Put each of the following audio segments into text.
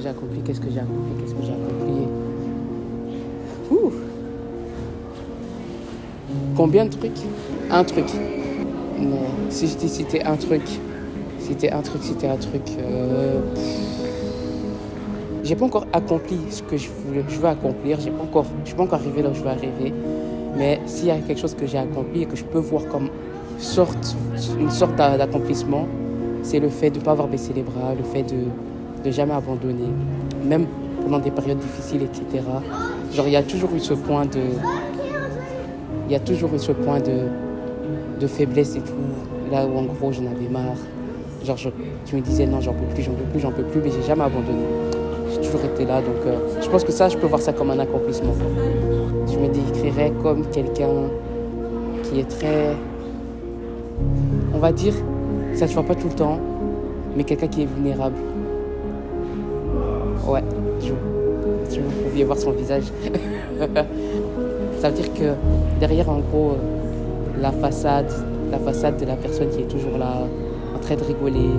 j'ai accompli, qu'est-ce que j'ai accompli, qu'est-ce que j'ai accompli. Ouh. Combien de trucs? Un truc. Mais si je dis c'était un truc, j'ai pas encore accompli ce que je veux accomplir, je suis pas encore arrivé là où je veux arriver. Mais s'il y a quelque chose que j'ai accompli et que je peux voir comme une sorte d'accomplissement, c'est le fait de ne pas avoir baissé les bras, le fait de jamais abandonner, même pendant des périodes difficiles, etc. Genre, il y a toujours eu ce point de faiblesse et tout, là où en gros j'en avais marre. Genre, je me disais non, j'en peux plus, mais j'ai jamais abandonné. J'ai toujours été là, donc je pense que ça, je peux voir ça comme un accomplissement. Je me décrirais comme quelqu'un qui est très, on va dire, ça ne se voit pas tout le temps, mais quelqu'un qui est vulnérable. Ouais, si vous pouviez voir son visage. Ça veut dire que derrière, en gros, la façade de la personne qui est toujours là, en train de rigoler,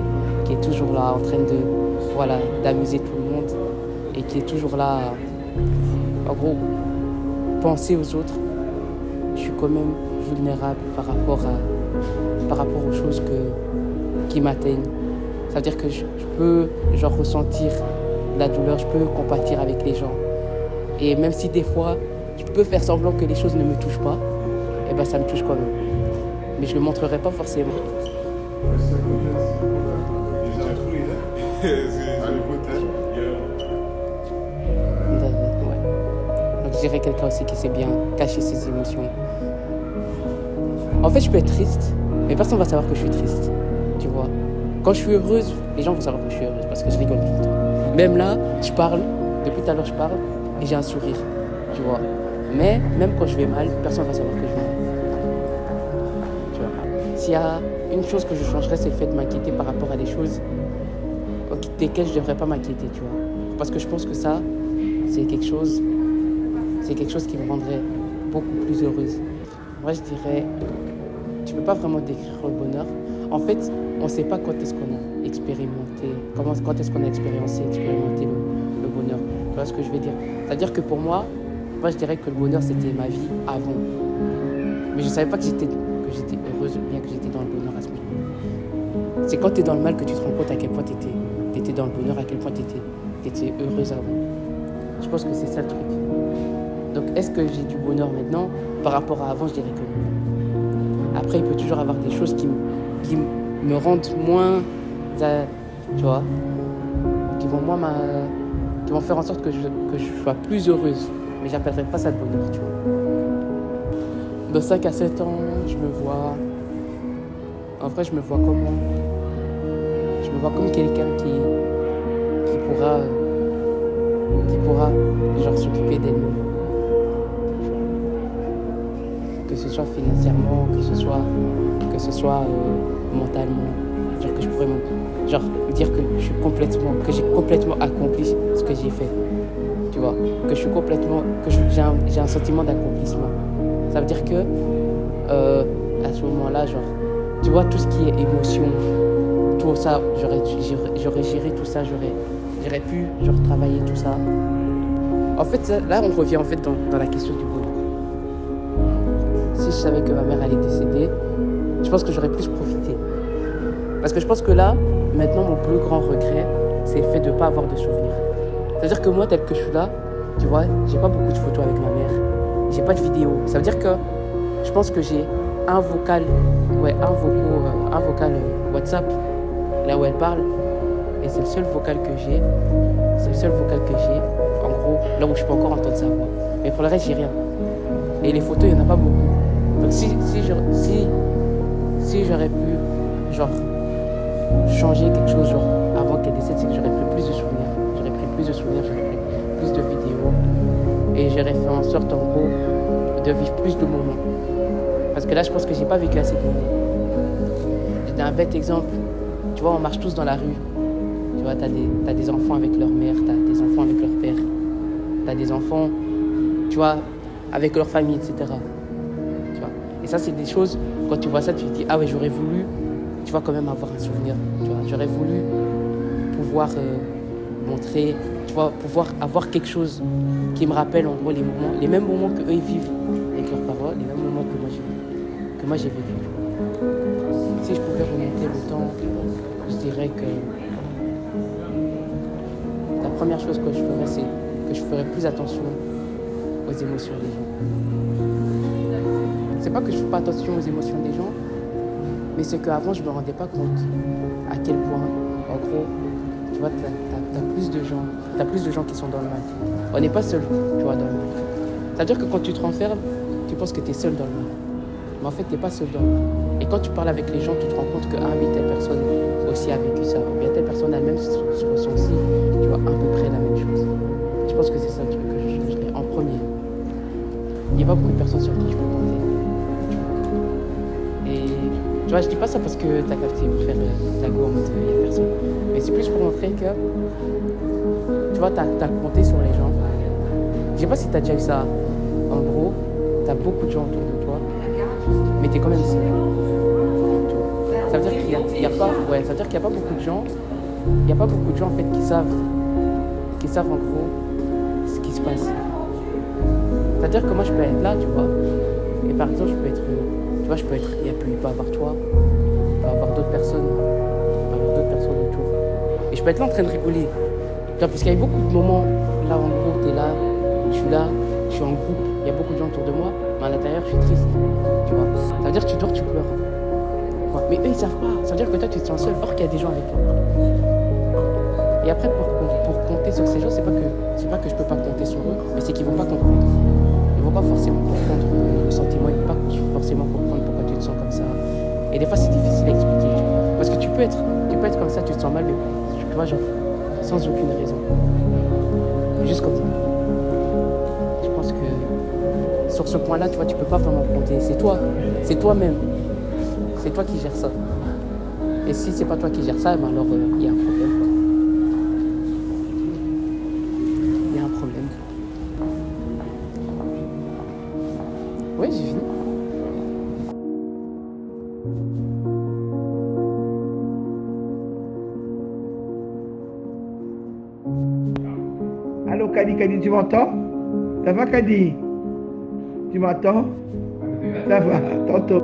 qui est toujours là, en train d'amuser tout le monde, et qui est toujours là, en gros, penser aux autres, je suis quand même vulnérable par rapport aux choses qui m'atteignent. Ça veut dire que je peux ressentir la douleur, je peux compatir avec les gens. Et même si des fois, je peux faire semblant que les choses ne me touchent pas, eh ben ça me touche quand même. Mais je ne le montrerai pas forcément. Donc je dirais quelqu'un aussi qui sait bien cacher ses émotions. En fait, je peux être triste, mais personne ne va savoir que je suis triste. Tu vois. Quand je suis heureuse, les gens vont savoir que je suis heureuse parce que je rigole tout le temps. Même là, je parle, depuis tout à l'heure je parle et j'ai un sourire. Tu vois. Mais même quand je vais mal, personne ne va savoir que je vais mal. Tu vois. S'il y a une chose que je changerais, c'est le fait de m'inquiéter par rapport à des choses desquelles je ne devrais pas m'inquiéter, tu vois. Parce que je pense que ça, c'est quelque chose qui me rendrait beaucoup plus heureuse. Moi, je dirais, tu ne peux pas vraiment décrire le bonheur. En fait, on ne sait pas quand est-ce qu'on a expérimenté, quand est-ce qu'on a expérimenté le bonheur. Tu vois ce que je veux dire? C'est-à-dire que pour moi, je dirais que le bonheur, c'était ma vie avant. Mais je ne savais pas que j'étais heureuse, bien que j'étais dans le bonheur à ce moment-là. C'est quand tu es dans le mal que tu te rends compte à quel point tu étais dans le bonheur, à quel point tu étais heureuse avant. Je pense que c'est ça le truc. Donc, est-ce que j'ai du bonheur maintenant? Par rapport à avant, je dirais que non. Après, il peut toujours avoir des choses qui me rendent moins, tu vois, qui vont faire en sorte que je sois plus heureuse. Mais j'appellerais pas ça le bonheur, tu vois. De 5 à 7 ans, je me vois comment? Je me vois comme quelqu'un qui pourra s'occuper d'elle-même. Que ce soit financièrement, que ce soit mentalement. Genre que je pourrais me dire que j'ai complètement accompli ce que j'ai fait. Tu vois, j'ai un sentiment d'accomplissement. Ça veut dire que à ce moment-là, tu vois, tout ce qui est émotion, tout ça, j'aurais géré tout ça, j'aurais pu travailler tout ça. En fait, là, on revient en fait dans la question du bonheur. Si je savais que ma mère allait décéder, je pense que j'aurais plus profité. Parce que je pense que là, maintenant, mon plus grand regret, c'est le fait de ne pas avoir de souvenirs. C'est-à-dire que moi, tel que je suis là, tu vois, j'ai pas beaucoup de photos avec ma mère. J'ai pas de vidéos. Ça veut dire que je pense que j'ai un vocal WhatsApp, là où elle parle. Et c'est le seul vocal que j'ai. En gros, là où je peux encore entendre sa voix. Mais pour le reste, j'ai rien. Et les photos, il n'y en a pas beaucoup. Donc si j'aurais pu, changer quelque chose, avant qu'elle décède, c'est que j'aurais pris plus de souvenirs. J'aurais pris plus de vidéos. Et j'aurais fait en sorte, en gros, de vivre plus de moments. Parce que là, je pense que j'ai pas vécu assez de moments. J'ai un bête exemple. Tu vois, on marche tous dans la rue. Tu vois, t'as des enfants avec leur mère, t'as des enfants avec leur père. T'as des enfants, tu vois, avec leur famille, etc. Tu vois. Et ça, c'est des choses, quand tu vois ça, tu te dis, ah ouais, j'aurais voulu, tu vois, quand même avoir un souvenir. Tu vois, j'aurais voulu pouvoir montrer, tu vois, pouvoir avoir quelque chose qui me rappelle en gros les mêmes moments qu'eux ils vivent avec leurs parents, les mêmes moments que moi j'ai vécu. Si je pouvais remonter le temps, je dirais que la première chose que je ferais, c'est que je ferais plus attention aux émotions des gens. C'est pas que je ne fais pas attention aux émotions des gens, mais c'est qu'avant je me rendais pas compte à quel point, en gros, tu vois, t'as plus de gens qui sont dans le mal. On n'est pas seul, tu vois, dans le mal. C'est-à-dire que quand tu te renfermes, tu penses que tu es seul dans le mal. Mais en fait, tu n'es pas seul dans le mal. Et quand tu parles avec les gens, tu te rends compte que, ah oui, telle personne aussi a vécu ça. Ou bien telle personne elle-même se ressent aussi, tu vois, à peu près la même chose. Je pense que c'est ça le truc que je changerais en premier. Il n'y a pas beaucoup de personnes sur qui je peux compter. Et tu vois, je dis pas ça parce que t'as capté pour faire la go en mode il n'y a personne. Mais c'est plus pour montrer que, tu vois, t'as compté sur les gens. Je sais pas si t'as déjà eu ça. En gros, t'as beaucoup de gens autour de toi, mais t'es quand même seul. Ça veut dire qu'il y a pas, ouais, ça veut dire qu'il y a pas beaucoup de gens. Il n'y a pas beaucoup de gens en fait qui savent en gros ce qui se passe. C'est-à-dire que moi je peux être là, tu vois, et par exemple il peut pas avoir toi, il peut avoir d'autres personnes, autour. Et je peux être là en train de rigoler. Tu vois, parce qu'il y a eu beaucoup de moments, là en gros, t'es là, je suis en groupe, il y a beaucoup de gens autour de moi, mais à l'intérieur je suis triste, tu vois. Ça veut dire que tu dors, tu pleures. Ouais. Mais eux ils savent pas, ça veut dire que toi tu te sens seul, or qu'il y a des gens avec toi. Et après pour compter sur ces gens, c'est pas que je peux pas compter sur eux, mais c'est qu'ils vont pas comprendre. Ils vont pas forcément comprendre le sentiment, ils vont pas forcément comprendre pourquoi tu te sens comme ça. Et des fois c'est difficile à expliquer, tu vois. Parce que tu peux être comme ça, tu te sens mal, mais tu vois, genre, sans aucune raison. Juste comme ça. Je pense que sur ce point-là, tu vois, tu peux pas vraiment compter. C'est toi-même. C'est toi qui gères ça. Et si c'est pas toi qui gères ça, ben alors il y a un problème. Il y a un problème. Oui, j'ai fini. Allô, Kadi, tu m'entends? Ça va, Kadi? Tu m'entends? Ça va, tantôt.